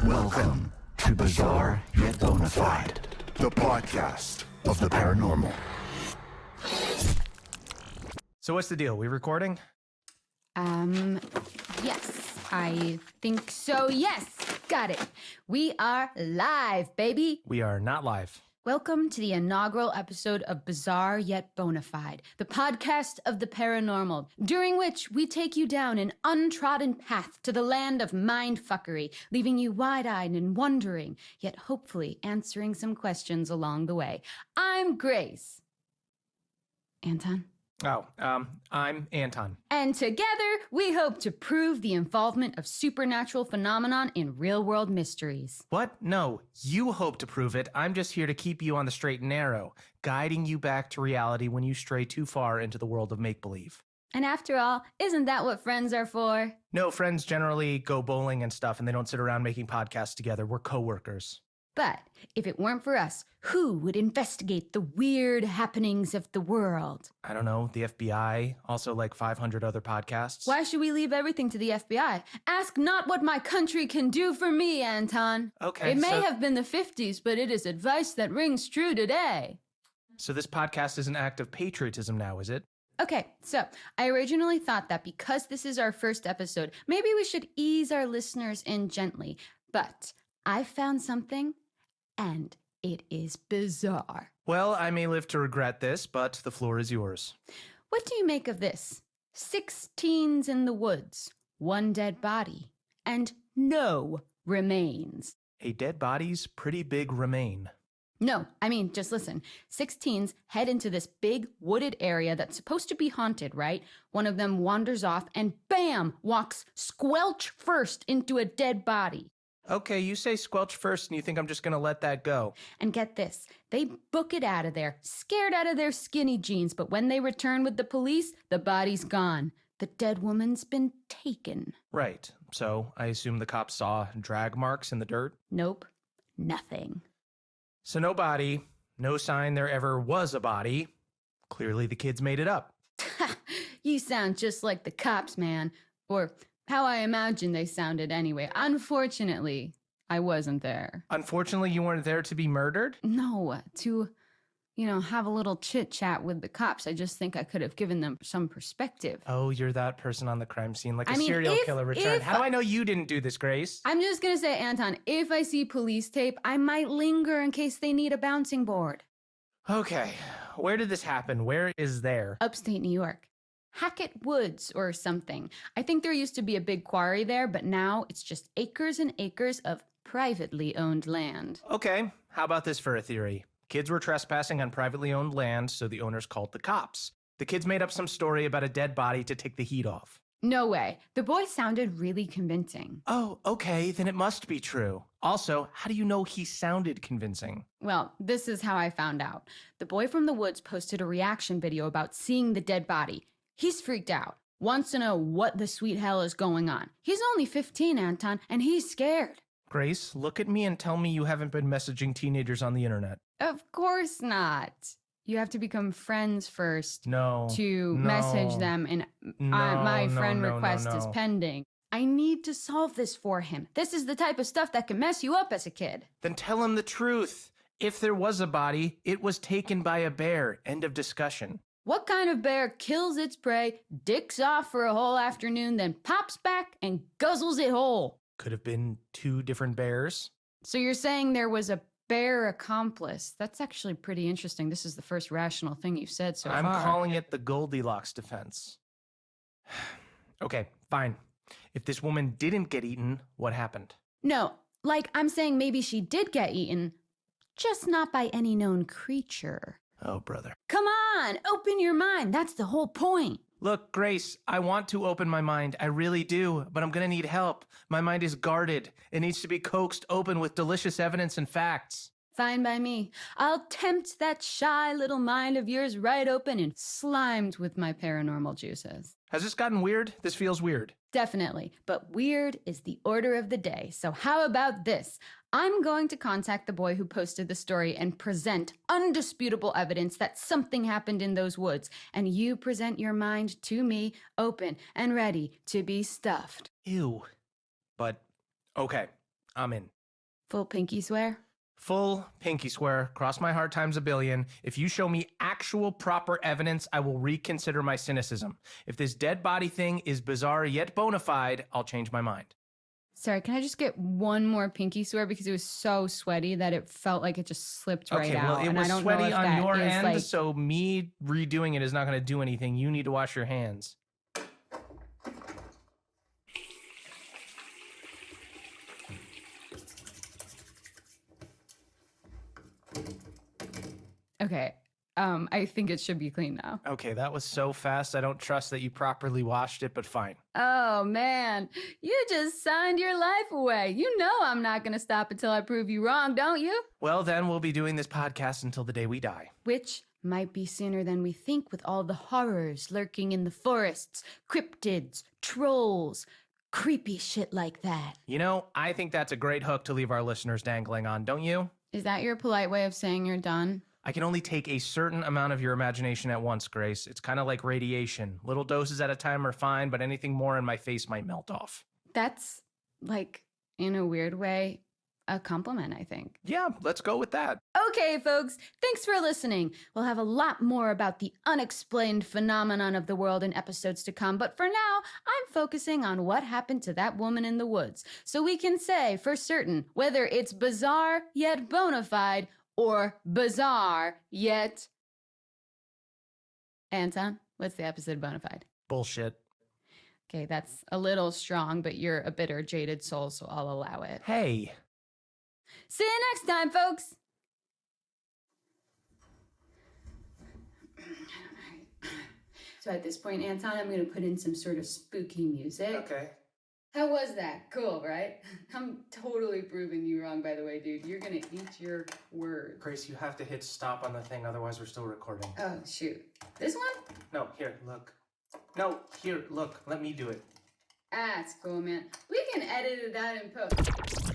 Welcome to Bizarre Yet Bonafide, the podcast of the paranormal. So what's the deal? We recording? Yes, I think so. Yes, got it. We are live, baby. We are not live. Welcome to the inaugural episode of Bizarre Yet Bonafide, the podcast of the paranormal, during which we take you down an untrodden path to the land of mindfuckery, leaving you wide-eyed and wondering, yet hopefully answering some questions along the way. I'm Grace. Anton? I'm Anton. And together, we hope to prove the involvement of supernatural phenomenon in real-world mysteries. What? No, you hope to prove it. I'm just here to keep you on the straight and narrow, guiding you back to reality when you stray too far into the world of make-believe. And after all, isn't that what friends are for? No, friends generally go bowling and stuff, and they don't sit around making podcasts together. We're coworkers. But if it weren't for us, who would investigate the weird happenings of the world? I don't know, the FBI, also like 500 other podcasts. Why should we leave everything to the FBI? Ask not what my country can do for me, Anton. Okay, It may have been the 50s, but it is advice that rings true today. So this podcast is an act of patriotism now, is it? Okay, so I originally thought that because this is our first episode, maybe we should ease our listeners in gently. But I found something, and it is bizarre. Well, I may live to regret this, but the floor is yours. What do you make of this? 6 teens in the woods, 1 dead body, and no remains. A dead body's pretty big remain. No, I mean, just listen. 6 teens head into this big wooded area that's supposed to be haunted, right? One of them wanders off and bam, walks squelch first into a dead body. Okay, you say squelch first and you think I'm just gonna let that go. And get this, they book it out of there, scared out of their skinny jeans, but when they return with the police, the body's gone. The dead woman's been taken. Right, so I assume the cops saw drag marks in the dirt? Nope, nothing. So no body, no sign there ever was a body. Clearly the kids made it up. You sound just like the cops, man. Or how I imagine they sounded anyway. Unfortunately, I wasn't there. Unfortunately, you weren't there to be murdered? No, to, have a little chit-chat with the cops. I just think I could have given them some perspective. Oh, you're that person on the crime scene, like I a mean, serial killer returned. if- How do I know you didn't do this, Grace? I'm just gonna say, Anton, if I see police tape, I might linger in case they need a bouncing board. Okay, where did this happen? Where is there? Upstate New York. Hackett Woods or something. I think there used to be a big quarry there, but now it's just acres and acres of privately owned land. Okay, how about this for a theory? Kids were trespassing on privately owned land, so the owners called the cops. The kids made up some story about a dead body to take the heat off. No way. The boy sounded really convincing. Oh, okay, then it must be true. Also, how do you know he sounded convincing? Well, this is how I found out. The boy from the woods posted a reaction video about seeing the dead body. He's freaked out, wants to know what the sweet hell is going on. He's only 15, Anton, and he's scared. Grace, look at me and tell me you haven't been messaging teenagers on the internet. Of course not. You have to become friends first No. to message them, and my friend request is pending. I need to solve this for him. This is the type of stuff that can mess you up as a kid. Then tell him the truth. If there was a body, it was taken by a bear. End of discussion. What kind of bear kills its prey, dicks off for a whole afternoon, then pops back and guzzles it whole? Could have been 2 different bears. So you're saying there was a bear accomplice? That's actually pretty interesting. This is the first rational thing you've said so I'm far. calling it the Goldilocks defense. Okay, fine. If this woman didn't get eaten, what happened? No, like I'm saying maybe she did get eaten, just not by any known creature. Oh, brother. Come on, open your mind. That's the whole point. Look, Grace, I want to open my mind. I really do, but I'm gonna need help. My mind is guarded. It needs to be coaxed open with delicious evidence and facts. Fine by me. I'll tempt that shy little mind of yours right open and slimed with my paranormal juices. Has this gotten weird? This feels weird. Definitely, but weird is the order of the day. So how about this? I'm going to contact the boy who posted the story and present undisputable evidence that something happened in those woods, and you present your mind to me, open and ready to be stuffed. Ew. But, okay. I'm in. Full pinky swear? Full pinky swear, cross my heart times a billion. If you show me actual proper evidence, I will reconsider my cynicism. If this dead body thing is bizarre yet bona fide, I'll change my mind. Sorry, can I just get one more pinky swear because it was so sweaty that it felt like it just slipped right Okay, out. well, it and was I don't sweaty know if on that your is, end, like... so me redoing it is not going to do anything. You need to wash your hands. Okay, I think it should be clean now. Okay, that was so fast. I don't trust that you properly washed it, but fine. Oh, man, you just signed your life away. You know I'm not going to stop until I prove you wrong, don't you? Well, then we'll be doing this podcast until the day we die. Which might be sooner than we think with all the horrors lurking in the forests, cryptids, trolls, creepy shit like that. You know, I think that's a great hook to leave our listeners dangling on, don't you? Is that your polite way of saying you're done? I can only take a certain amount of your imagination at once, Grace. It's kind of like radiation. Little doses at a time are fine, but anything more in my face might melt off. That's, like, in a weird way, a compliment, I think. Yeah, let's go with that. Okay, folks, thanks for listening. We'll have a lot more about the unexplained phenomenon of the world in episodes to come, but for now, I'm focusing on what happened to that woman in the woods, so we can say for certain whether it's bizarre yet bona fide or bizarre yet... Anton, what's the episode bona fide? Bullshit. Okay, that's a little strong, but you're a bitter, jaded soul, so I'll allow it. Hey. See you next time, folks! So at this point, Anton, I'm going to put in some sort of spooky music. Okay. How was that? Cool, right? I'm totally proving you wrong, by the way, dude. You're going to eat your words. Grace, you have to hit stop on the thing, otherwise we're still recording. Oh, shoot. This one? No, here, look. No, here, look. Let me do it. Ah, it's cool, man. We can edit it out in post.